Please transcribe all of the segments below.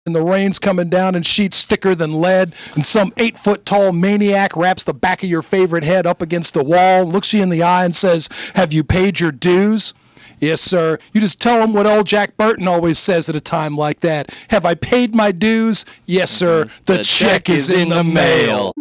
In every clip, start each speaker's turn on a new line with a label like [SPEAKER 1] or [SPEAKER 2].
[SPEAKER 1] and the rain's coming down in sheets thicker than lead, and some 8-foot-tall maniac wraps the back of your favorite head up against the wall, looks you in the eye and says, "Have you paid your dues?" Yes, sir. You just tell him what old Jack Burton always says at a time like that. "Have I paid my dues?" "Yes, sir. The check is in the mail."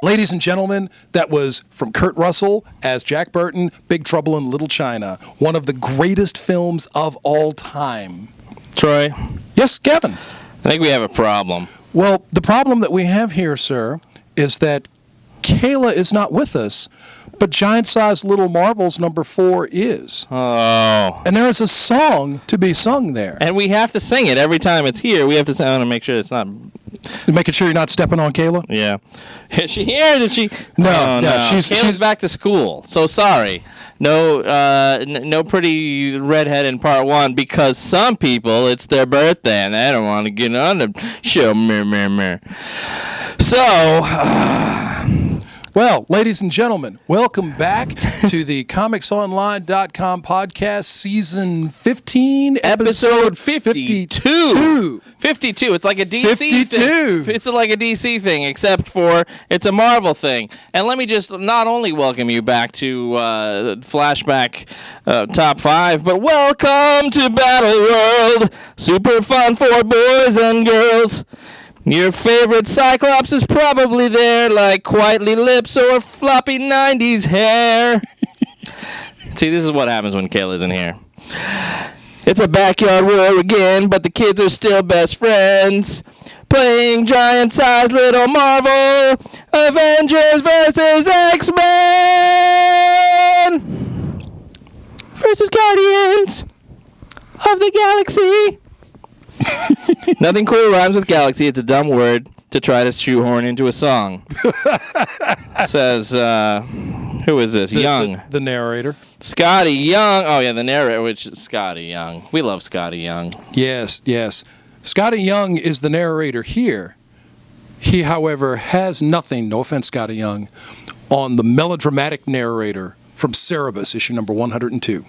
[SPEAKER 1] Ladies and gentlemen, that was from Kurt Russell as Jack Burton, Big Trouble in Little China, one of the greatest films of all time.
[SPEAKER 2] Troy?
[SPEAKER 1] Yes, Kevin?
[SPEAKER 2] I think we have a problem.
[SPEAKER 1] Well, the problem that we have here, sir, is that Kayla is not with us, but Giant Size Little Marvels number 4 is.
[SPEAKER 2] Oh.
[SPEAKER 1] And there is a song to be sung there.
[SPEAKER 2] And we have to sing it every time it's here. We have to sing it and make sure it's not...
[SPEAKER 1] Making sure you're not stepping on Kayla?
[SPEAKER 2] Yeah. Is she here? Did she...
[SPEAKER 1] No.
[SPEAKER 2] Kayla's back to school. So sorry. No pretty redhead in part 1 because some people, it's their birthday and they don't want to get on the show. So...
[SPEAKER 1] Well, ladies and gentlemen, welcome back to the ComicsOnline.com podcast, season 15, episode 52.
[SPEAKER 2] 52. It's like a DC
[SPEAKER 1] 52.
[SPEAKER 2] thing. It's like a DC thing, except for it's a Marvel thing. And let me just not only welcome you back to Flashback Top 5, but welcome to Battle World. Super fun for boys and girls. Your favorite Cyclops is probably there, like Quietly Lips or floppy 90s hair. See, this is what happens when Kayla isn't here. It's a backyard war again, but the kids are still best friends. Playing giant-sized Little Marvel, Avengers versus X-Men versus Guardians of the Galaxy. Nothing cool rhymes with galaxy. It's a dumb word to try to shoehorn into a song. Says, who is this? Young.
[SPEAKER 1] The narrator.
[SPEAKER 2] Scotty Young. Oh, yeah, the narrator, which is Scotty Young. We love Scotty Young.
[SPEAKER 1] Yes. Scotty Young is the narrator here. He, however, has nothing, no offense, Scotty Young, on the melodramatic narrator from Cerebus, issue number 102.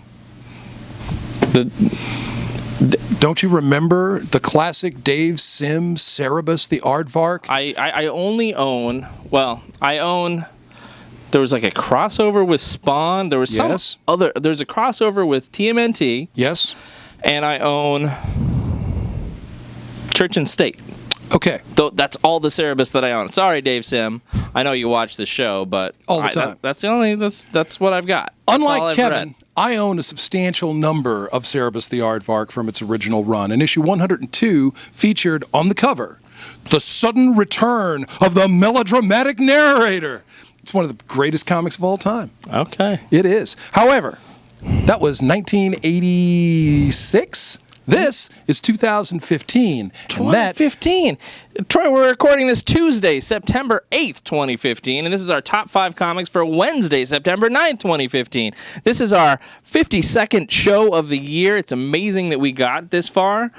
[SPEAKER 1] Don't you remember the classic Dave Sims Cerebus, the Aardvark?
[SPEAKER 2] I only own, there was like a crossover with Spawn. There was there's a crossover with TMNT.
[SPEAKER 1] Yes.
[SPEAKER 2] And I own Church and State.
[SPEAKER 1] Okay.
[SPEAKER 2] That's all the Cerebus that I own. Sorry, Dave Sim. I know you watch the show, but
[SPEAKER 1] all the time.
[SPEAKER 2] That's what I've got.
[SPEAKER 1] Unlike Kevin, I own a substantial number of Cerebus the Aardvark from its original run, and issue 102 featured on the cover the sudden return of the melodramatic narrator. It's one of the greatest comics of all time.
[SPEAKER 2] Okay.
[SPEAKER 1] It is. However, that was 1986. This is 2015.
[SPEAKER 2] 2015. Troy, we're recording this Tuesday, September 8th, 2015, and this is our top 5 comics for Wednesday, September 9th, 2015. This is our 52nd show of the year. It's amazing that we got this far.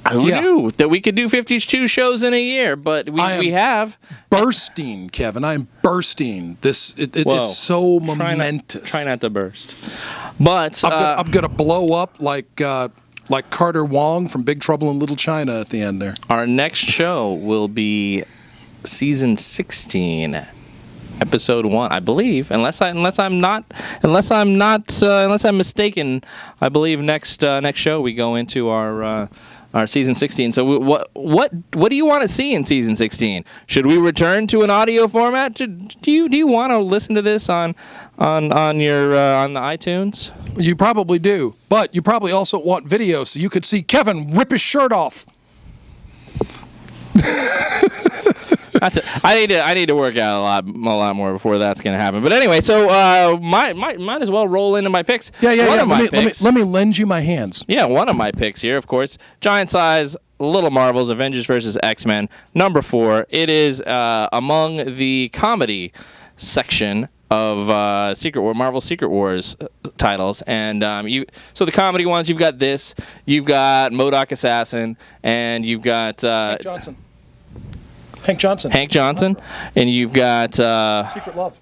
[SPEAKER 2] Who knew that we could do 52 shows in a year, but we have.
[SPEAKER 1] Bursting, Kevin. I am bursting. It's so momentous.
[SPEAKER 2] Try not to burst. But
[SPEAKER 1] I'm going to blow up like Carter Wong from Big Trouble in Little China at the end there.
[SPEAKER 2] Our next show will be season 16, episode 1, I believe. Unless I'm mistaken, I believe next show we go into our season 16. So what do you want to see in season 16? Should we return to an audio format? Do you want to listen to this on the iTunes?
[SPEAKER 1] You probably do, but you probably also want video so you could see Kevin rip his shirt off.
[SPEAKER 2] I need to work out a lot more before that's going to happen. But anyway, so might as well roll into my picks.
[SPEAKER 1] Yeah. Let me lend you my hands.
[SPEAKER 2] Yeah, one of my picks here, of course, Giant Size Little Marvels, Avengers vs. X-Men, number 4. It is among the comedy section of Marvel Secret Wars titles, and so the comedy ones, you've got this, you've got MODOK Assassin, and you've got
[SPEAKER 1] Hank Johnson,
[SPEAKER 2] and you've got
[SPEAKER 1] Secret Love.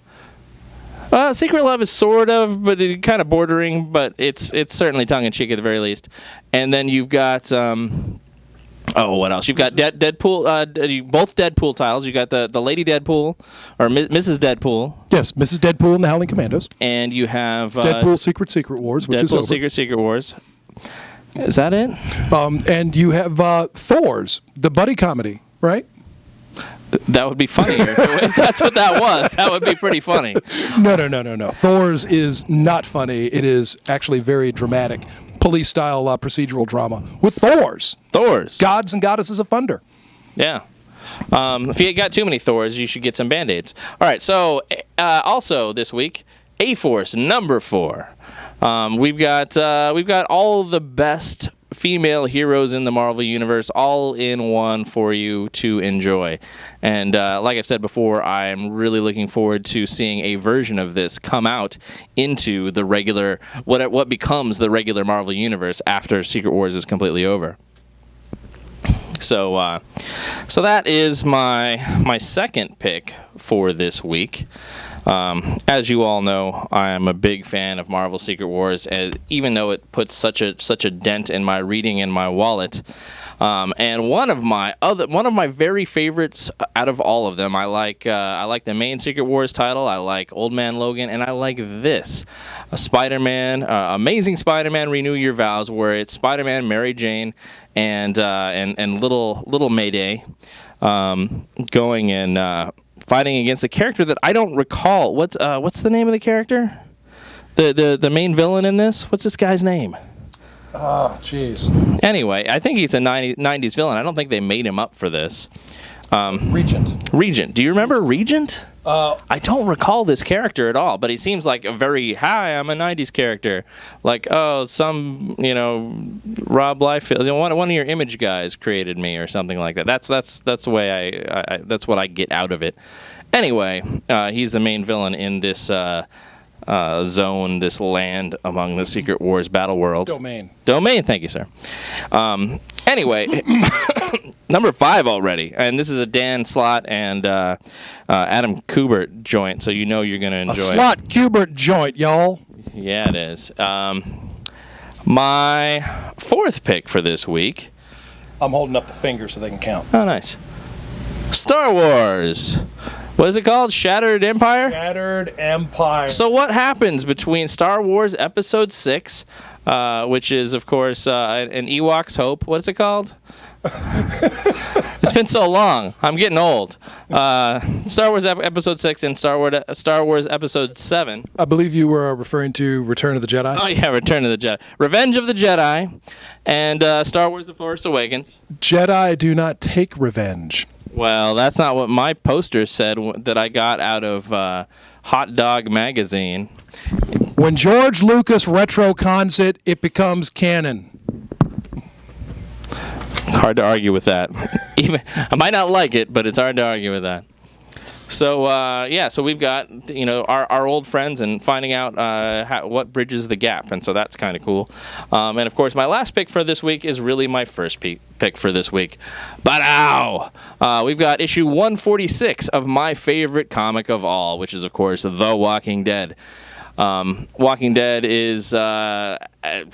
[SPEAKER 2] Secret Love is sort of, but it kind of bordering, but it's certainly tongue-in-cheek at the very least. And then you've got... what else? You've got Deadpool, both Deadpool titles. You got the Lady Deadpool, or Mrs. Deadpool.
[SPEAKER 1] Yes, Mrs. Deadpool and the Howling Commandos.
[SPEAKER 2] And you have...
[SPEAKER 1] Deadpool Secret Wars, which is over.
[SPEAKER 2] Deadpool Secret Wars. Is that it?
[SPEAKER 1] And you have Thor's, the buddy comedy, right?
[SPEAKER 2] That would be funnier. If that's what that was, that would be pretty funny.
[SPEAKER 1] No. Thor's is not funny. It is actually very dramatic, police-style procedural drama with Thor's. Gods and Goddesses of Thunder.
[SPEAKER 2] Yeah. If you got too many Thors, you should get some Band-Aids. All right, so also this week, A-Force number 4. We've got all the best female heroes in the Marvel Universe all in one for you to enjoy. And like I've said before, I'm really looking forward to seeing a version of this come out into the regular, what becomes the regular Marvel Universe after Secret Wars is completely over. So that is my second pick for this week. As you all know, I am a big fan of Marvel Secret Wars, even though it puts such a dent in my reading and my wallet. And one of my very favorites out of all of them, I like the main Secret Wars title. I like Old Man Logan, and I like this, Spider-Man, Amazing Spider-Man: Renew Your Vows, where it's Spider-Man, Mary Jane, and little Mayday, going and fighting against a character that I don't recall. What's the name of the character? The main villain in this? What's this guy's name?
[SPEAKER 1] Oh, jeez.
[SPEAKER 2] Anyway, I think he's a 90s villain. I don't think they made him up for this. Regent. Do you remember Regent? I don't recall this character at all, but he seems like a very, hi, I'm a 90s character. Like, Rob Liefeld, one of your Image guys created me or something like that. That's the way that's what I get out of it. Anyway, he's the main villain in this zone, this land among the Secret Wars battle world.
[SPEAKER 1] Domain,
[SPEAKER 2] thank you, sir. Anyway, number 5 already, and this is a Dan Slott and Adam Kubert joint, so you know you're going to enjoy it.
[SPEAKER 1] A Slott Kubert joint, y'all.
[SPEAKER 2] Yeah, it is. My 4th pick for this week.
[SPEAKER 1] I'm holding up the finger so they can count.
[SPEAKER 2] Oh, nice. Star Wars. What is it called? Shattered Empire?
[SPEAKER 1] Shattered Empire.
[SPEAKER 2] So what happens between Star Wars Episode 6, which is, of course, an Ewok's Hope. What's it called? It's been so long. I'm getting old. Star Wars Episode 6 and Star Wars Episode 7.
[SPEAKER 1] I believe you were referring to Return of the Jedi.
[SPEAKER 2] Oh, yeah, Return of the Jedi. Revenge of the Jedi and Star Wars The Force Awakens.
[SPEAKER 1] Jedi do not take revenge.
[SPEAKER 2] Well, that's not what my poster said that I got out of Hot Dog Magazine.
[SPEAKER 1] When George Lucas retrocons it, it becomes canon.
[SPEAKER 2] Hard to argue with that. Even I might not like it, but it's hard to argue with that. So so we've got our old friends and finding out what bridges the gap, and so that's kind of cool. And of course, my last pick for this week is really my first pick for this week. But we've got issue 146 of my favorite comic of all, which is of course The Walking Dead. Walking Dead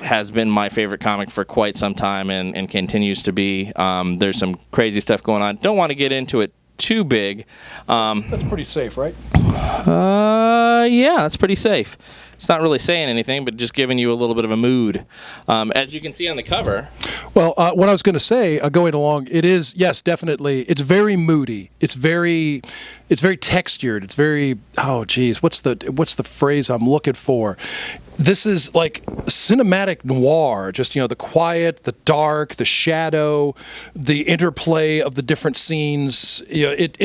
[SPEAKER 2] has been my favorite comic for quite some time and continues to be. There's some crazy stuff going on. Don't want to get into it too big.
[SPEAKER 1] That's pretty safe, right?
[SPEAKER 2] Yeah, that's pretty safe. It's not really saying anything, but just giving you a little bit of a mood. As you can see on the cover.
[SPEAKER 1] Well, what I was going to say, going along, it is, yes, definitely. It's very moody. It's very textured. It's very, what's the phrase I'm looking for? This is like cinematic noir, just, the quiet, the dark, the shadow, the interplay of the different scenes. It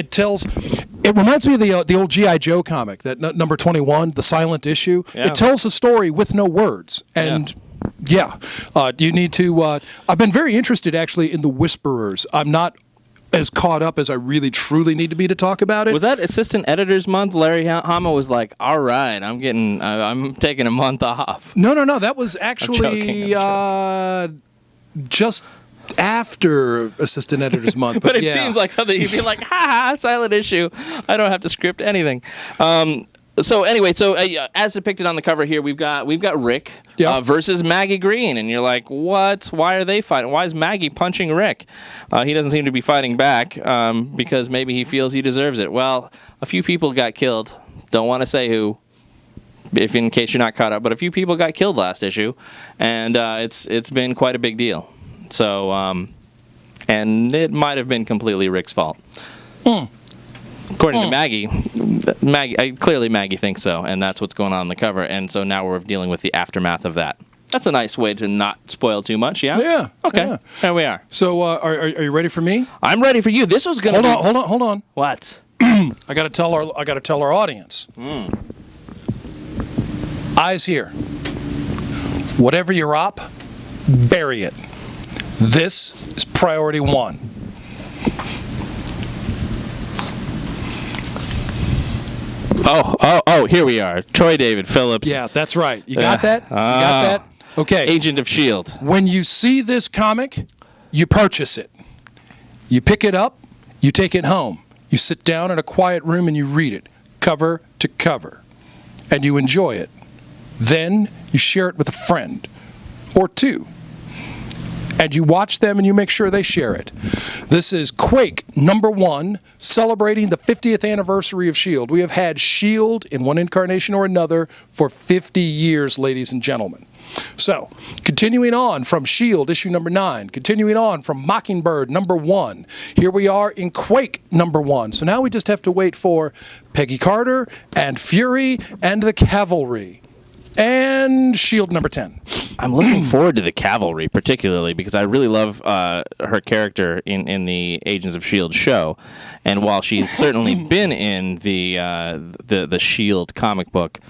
[SPEAKER 1] reminds me of the old G.I. Joe comic, that number 21, the silent issue. Yeah. It tells a story with no words. And you need to, I've been very interested actually in the Whisperers. I'm not as caught up as I really truly need to be to talk about it.
[SPEAKER 2] Was that Assistant Editors Month? Larry Hama was like, all right, I'm taking a month off.
[SPEAKER 1] No. That was actually just after Assistant Editors Month.
[SPEAKER 2] But it seems like something you'd be like, ha, silent issue. I don't have to script anything. So anyway, as depicted on the cover here, we've got Rick versus Maggie Green, and you're like, what? Why are they fighting? Why is Maggie punching Rick? He doesn't seem to be fighting back because maybe he feels he deserves it. Well, a few people got killed. Don't want to say who, if in case you're not caught up, but a few people got killed last issue, and it's been quite a big deal. So, and it might have been completely Rick's fault. According to Maggie, clearly Maggie thinks so, and that's what's going on the cover. And so now we're dealing with the aftermath of that. That's a nice way to not spoil too much, yeah?
[SPEAKER 1] Yeah.
[SPEAKER 2] Okay,
[SPEAKER 1] yeah.
[SPEAKER 2] There we are.
[SPEAKER 1] So are you ready for me?
[SPEAKER 2] I'm ready for you. This was going to
[SPEAKER 1] Hold on.
[SPEAKER 2] What?
[SPEAKER 1] I got to tell our audience. Eyes here. Whatever you're up, bury it. This is priority 1.
[SPEAKER 2] Oh, here we are. Troy David Phillips.
[SPEAKER 1] Yeah, that's right. You got that? You got that? Okay.
[SPEAKER 2] Agent of S.H.I.E.L.D.
[SPEAKER 1] When you see this comic, you purchase it. You pick it up, you take it home. You sit down in a quiet room and you read it, cover to cover. And you enjoy it. Then you share it with a friend or two. And you watch them and you make sure they share it. This is Quake #1, celebrating the 50th anniversary of S.H.I.E.L.D. We have had S.H.I.E.L.D. in one incarnation or another for 50 years, ladies and gentlemen. So, continuing on from S.H.I.E.L.D. issue #9, continuing on from Mockingbird #1, here we are in Quake #1. So now we just have to wait for Peggy Carter and Fury and the Cavalry. And S.H.I.E.L.D. #10.
[SPEAKER 2] I'm looking forward to the Cavalry, particularly because I really love her character in the Agents of S.H.I.E.L.D. show, and while she's certainly been in the S.H.I.E.L.D. comic book,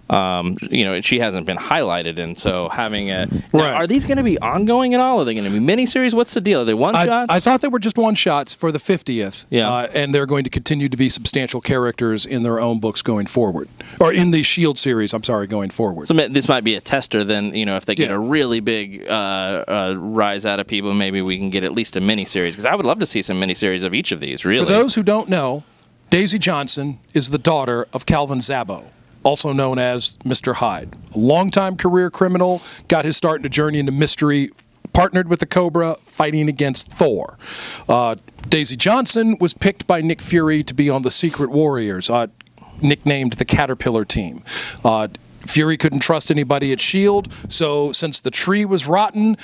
[SPEAKER 2] she hasn't been highlighted, and so having a now, are these going to be ongoing at all? Are they going to be miniseries? What's the deal? Are they one shots?
[SPEAKER 1] I thought they were just one shots for the 50th.
[SPEAKER 2] Yeah,
[SPEAKER 1] and they're going to continue to be substantial characters in their own books going forward, or in the S.H.I.E.L.D. series. I'm sorry, going forward.
[SPEAKER 2] So this might be a tester. Then if they get a really big rise out of people, maybe we can get at least a miniseries. Because I would love to see some miniseries of each of these. Really,
[SPEAKER 1] for those who don't know, Daisy Johnson is the daughter of Calvin Zabo, also known as Mr. Hyde. A longtime career criminal, got his start in a journey into mystery, partnered with the Cobra, fighting against Thor. Daisy Johnson was picked by Nick Fury to be on the Secret Warriors, nicknamed the Caterpillar Team. Fury couldn't trust anybody at S.H.I.E.L.D., so since the tree was rotten,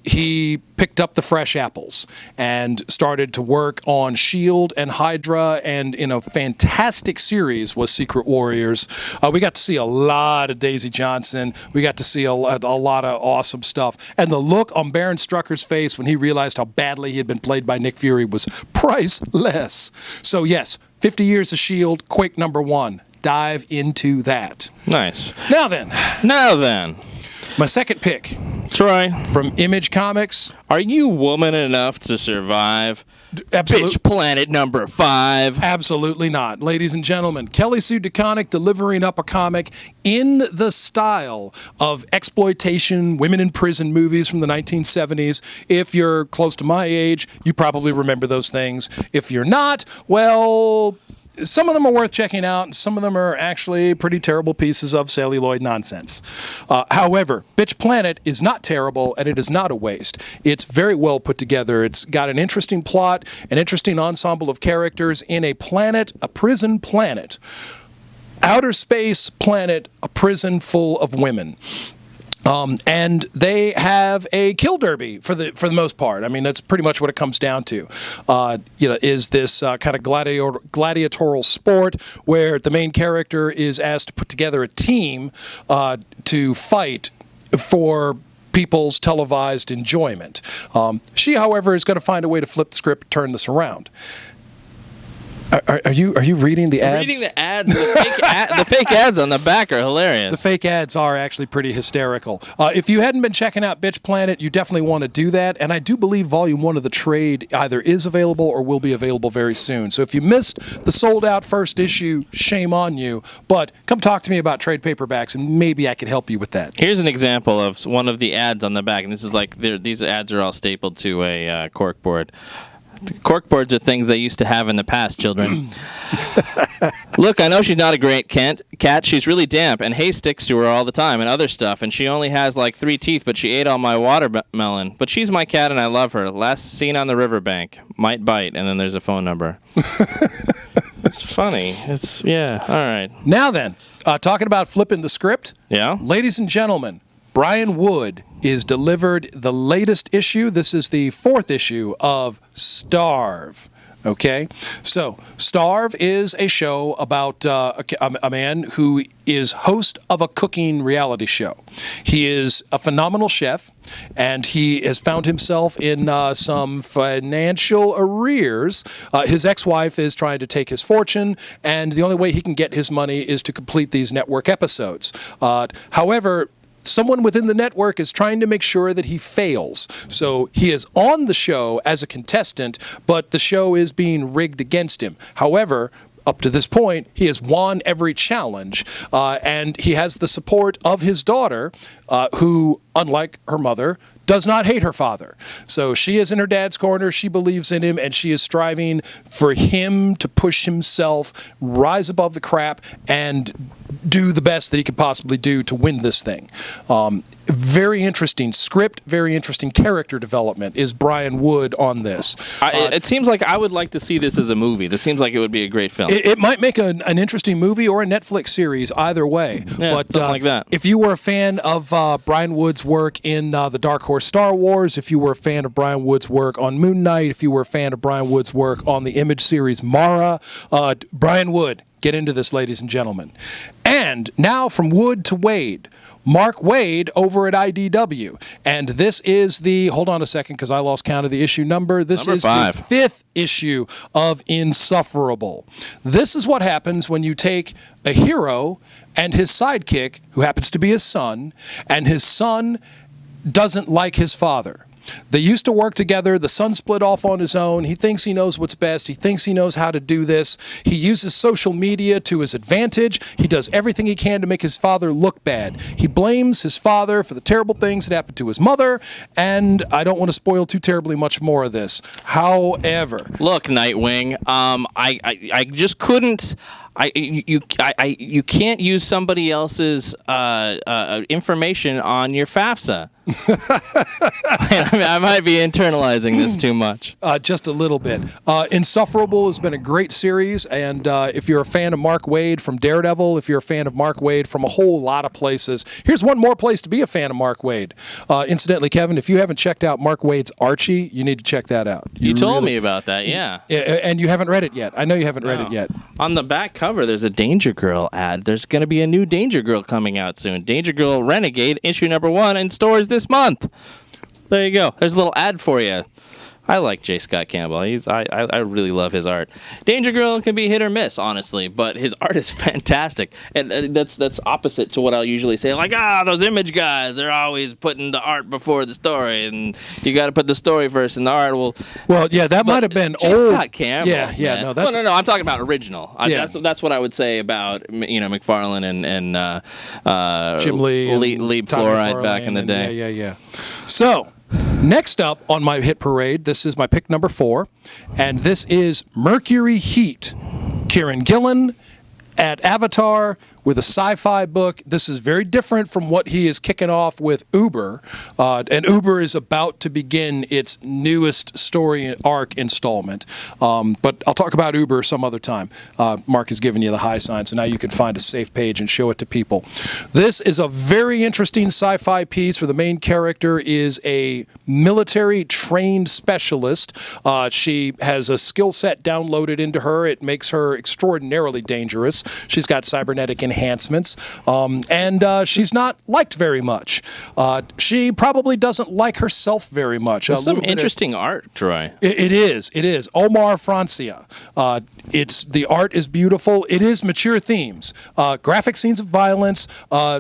[SPEAKER 1] he picked up the fresh apples and started to work on S.H.I.E.L.D. and Hydra, and in a fantastic series was Secret Warriors. We got to see a lot of Daisy Johnson. We got to see a lot of awesome stuff. And the look on Baron Strucker's face when he realized how badly he had been played by Nick Fury was priceless. So yes, 50 years of S.H.I.E.L.D., Quake #1. Dive into that.
[SPEAKER 2] Nice.
[SPEAKER 1] Now then. My second pick.
[SPEAKER 2] Troy.
[SPEAKER 1] From Image Comics.
[SPEAKER 2] Are you woman enough to survive Bitch Planet #5?
[SPEAKER 1] Absolutely not. Ladies and gentlemen, Kelly Sue DeConnick delivering up a comic in the style of exploitation, women in prison movies from the 1970s. If you're close to my age, you probably remember those things. If you're not, well, some of them are worth checking out, and some of them are actually pretty terrible pieces of celluloid nonsense. However, Bitch Planet is not terrible, and it is not a waste. It's very well put together. It's got an interesting plot, an interesting ensemble of characters in a planet, a prison planet. Outer space planet, a prison full of women. And they have a kill derby for the most part. I mean, that's pretty much what it comes down to. Is this kind of gladiatorial sport where the main character is asked to put together a team to fight for people's televised enjoyment. She, however, is going to find a way to flip the script, turn this around. Are you reading the ads?
[SPEAKER 2] Reading the ads. The fake ads on the back are hilarious.
[SPEAKER 1] The fake ads are actually pretty hysterical. If you hadn't been checking out Bitch Planet, you definitely want to do that. And I do believe Volume 1 of the trade either is available or will be available very soon. So if you missed the sold-out first issue, shame on you. But come talk to me about trade paperbacks, and maybe I could help you with that.
[SPEAKER 2] Here's an example of one of the ads on the back. And this is like these ads are all stapled to a corkboard. Corkboards are things they used to have in the past, children. Look, I know she's not a great cat. She's really damp, and hay sticks to her all the time and other stuff, and she only has like 3 teeth, but she ate all my watermelon. But she's my cat, and I love her. Last seen on the riverbank. Might bite, and then there's a phone number. It's funny. Yeah, all right.
[SPEAKER 1] Now then, talking about flipping the script.
[SPEAKER 2] Yeah?
[SPEAKER 1] Ladies and gentlemen, Brian Wood is delivered the latest issue. This is the 4th issue of Starve. Okay? So, Starve is a show about a man who is host of a cooking reality show. He is a phenomenal chef, and he has found himself in some financial arrears. His ex-wife is trying to take his fortune, and the only way he can get his money is to complete these network episodes. However, someone within the network is trying to make sure that he fails. So he is on the show as a contestant, but the show is being rigged against him. However, up to this point, he has won every challenge, and he has the support of his daughter, who, unlike her mother, does not hate her father. So she is in her dad's corner, she believes in him, and she is striving for him to push himself, rise above the crap, and do the best that he could possibly do to win this thing. Very interesting script, very interesting character development is Brian Wood on this.
[SPEAKER 2] It seems like I would like to see this as a movie. That seems like it would be a great film.
[SPEAKER 1] It might make an interesting movie or a Netflix series, either way.
[SPEAKER 2] Yeah,
[SPEAKER 1] but
[SPEAKER 2] something like that.
[SPEAKER 1] If you were a fan of Brian Wood's work in the Dark Horse Star Wars, if you were a fan of Brian Wood's work on Moon Knight, if you were a fan of Brian Wood's work on the Image series Mara, Brian Wood, get into this, ladies and gentlemen. And now from Wood to Wade, Marc Waid over at IDW. And this is the, hold on a second because I lost count of the issue number. This is
[SPEAKER 2] number 5.
[SPEAKER 1] The 5th issue of Insufferable. This is what happens when you take a hero and his sidekick, who happens to be his son, and his son doesn't like his father. They used to work together. The son split off on his own. He thinks he knows what's best. He thinks he knows how to do this. He uses social media to his advantage. He does everything he can to make his father look bad. He blames his father for the terrible things that happened to his mother, and I don't want to spoil too terribly much more of this. However,
[SPEAKER 2] look, Nightwing, I just couldn't. You can't use somebody else's information on your FAFSA. I might be internalizing this too much.
[SPEAKER 1] Just a little bit. Insufferable has been a great series, and if you're a fan of Marc Waid from Daredevil, if you're a fan of Marc Waid from a whole lot of places, here's one more place to be a fan of Marc Waid. Incidentally, Kevin, if you haven't checked out Marc Waid's Archie, you need to check that out.
[SPEAKER 2] You told me about that, yeah.
[SPEAKER 1] And you haven't read it yet. I know you haven't read it yet.
[SPEAKER 2] On the back cover, there's a Danger Girl ad. There's going to be a new Danger Girl coming out soon. Danger Girl Renegade, issue number 1 in stores this month. There you go. There's a little ad for you. I like J. Scott Campbell. I really love his art. Danger Girl can be hit or miss, honestly, but his art is fantastic. And that's opposite to what I'll usually say. Like, those Image guys, they're always putting the art before the story, and you got to put the story first, and the art will.
[SPEAKER 1] Well, yeah, that might have been
[SPEAKER 2] J.
[SPEAKER 1] old.
[SPEAKER 2] Scott Campbell.
[SPEAKER 1] Yeah,
[SPEAKER 2] man.
[SPEAKER 1] no, that's.
[SPEAKER 2] No. I'm talking about original.
[SPEAKER 1] Yeah.
[SPEAKER 2] That's what I would say about McFarlane and
[SPEAKER 1] Jim Lee,
[SPEAKER 2] Lee Fluoride back in the day.
[SPEAKER 1] Yeah. So. Next up on my hit parade, this is my pick number 4, and this is Mercury Heat. Kieran Gillen at Avatar with a sci-fi book. This is very different from what he is kicking off with Uber, and Uber is about to begin its newest story arc installment. But I'll talk about Uber some other time. Marc has given you the high sign, so now you can find a safe page and show it to people. This is a very interesting sci-fi piece where the main character is a military-trained specialist. She has a skill set downloaded into her. It makes her extraordinarily dangerous. She's got cybernetic enhancements, and she's not liked very much. She probably doesn't like herself very much.
[SPEAKER 2] It's some interesting art, Troy.
[SPEAKER 1] It is. Omar Francia. The art is beautiful. It is mature themes. Graphic scenes of violence,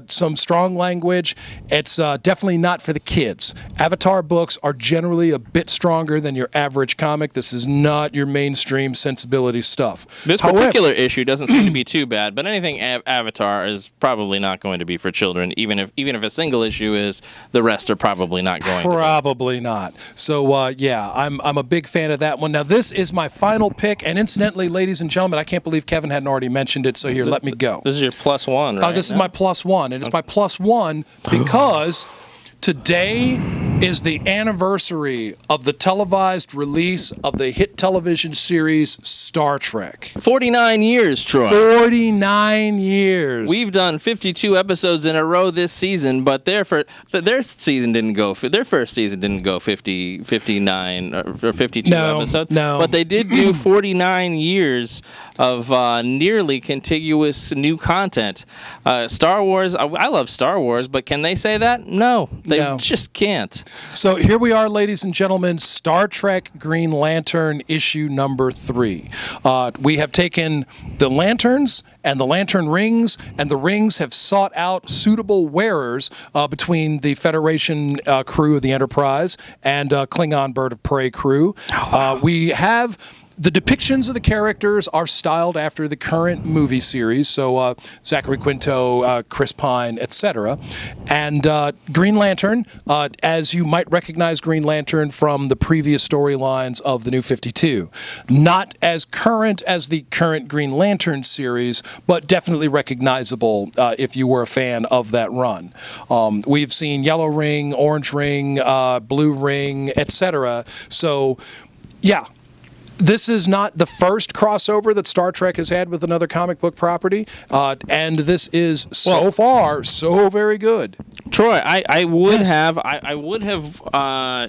[SPEAKER 1] some strong language. It's definitely not for the kids. Avatar books are generally a bit stronger than your average comic. This is not your mainstream sensibility stuff.
[SPEAKER 2] This particular issue doesn't seem to be too bad, but anything Avatar Avatar is probably not going to be for children. Even if a single issue is, the rest are probably not going to be.
[SPEAKER 1] Probably not. So, yeah, I'm a big fan of that one. Now, this is my final pick, and incidentally, ladies and gentlemen, I can't believe Kevin hadn't already mentioned it, so here, let me go.
[SPEAKER 2] This is your +1, right?
[SPEAKER 1] This is my +1, and it's my +1 because today is the anniversary of the televised release of the hit television series Star Trek.
[SPEAKER 2] 49 years, Troy.
[SPEAKER 1] 49 years.
[SPEAKER 2] We've done 52 episodes in a row this season, but their season didn't go. Their first season didn't go 59 or 52 episodes.
[SPEAKER 1] No,
[SPEAKER 2] but they did do 49 years of nearly contiguous new content. Star Wars. I love Star Wars, but can they say that? No, they just can't.
[SPEAKER 1] So here we are, ladies and gentlemen, Star Trek Green Lantern issue number 3. We have taken the lanterns and the lantern rings, and the rings have sought out suitable wearers between the Federation crew of the Enterprise and Klingon Bird of Prey crew. We have... The depictions of the characters are styled after the current movie series, so Zachary Quinto, Chris Pine, etc. And Green Lantern, as you might recognize Green Lantern from the previous storylines of the New 52. Not as current as the current Green Lantern series, but definitely recognizable if you were a fan of that run. We've seen Yellow Ring, Orange Ring, Blue Ring, etc. So, yeah. This is not the first crossover that Star Trek has had with another comic book property, and this is so far so very good.
[SPEAKER 2] Troy, I would have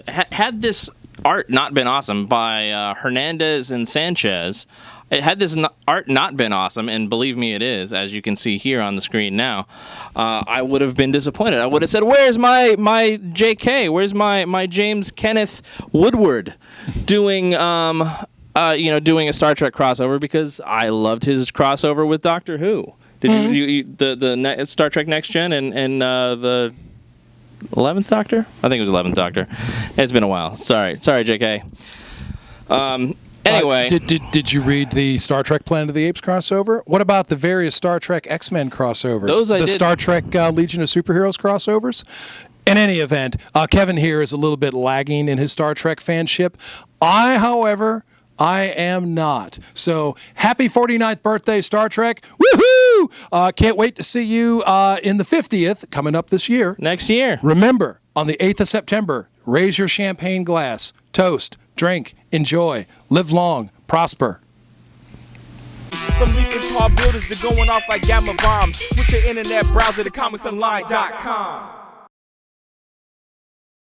[SPEAKER 2] had this art not been awesome by Hernandez and Sanchez. Had this art not been awesome, and believe me, it is, as you can see here on the screen now, I would have been disappointed. I would have said, "Where's my JK? Where's my James Kenneth Woodward doing doing a Star Trek crossover?" Because I loved his crossover with Doctor Who. Did you the Star Trek Next Gen and the 11th Doctor? I think it was 11th Doctor. It's been a while. Sorry, JK. Anyway,
[SPEAKER 1] did you read the Star Trek Planet of the Apes crossover? What about the various Star Trek X-Men crossovers?
[SPEAKER 2] Those I did.
[SPEAKER 1] Star Trek Legion of Superheroes crossovers? In any event, Kevin here is a little bit lagging in his Star Trek fanship. However, I am not. So, happy 49th birthday, Star Trek. Woohoo! Can't wait to see you in the 50th coming up this year.
[SPEAKER 2] Next year.
[SPEAKER 1] Remember, on the 8th of September, raise your champagne glass, toast, drink, enjoy, live long, prosper.
[SPEAKER 3] From leaping tall buildings to going off like gamma bombs. Switch your internet browser to ComicsOnline.com.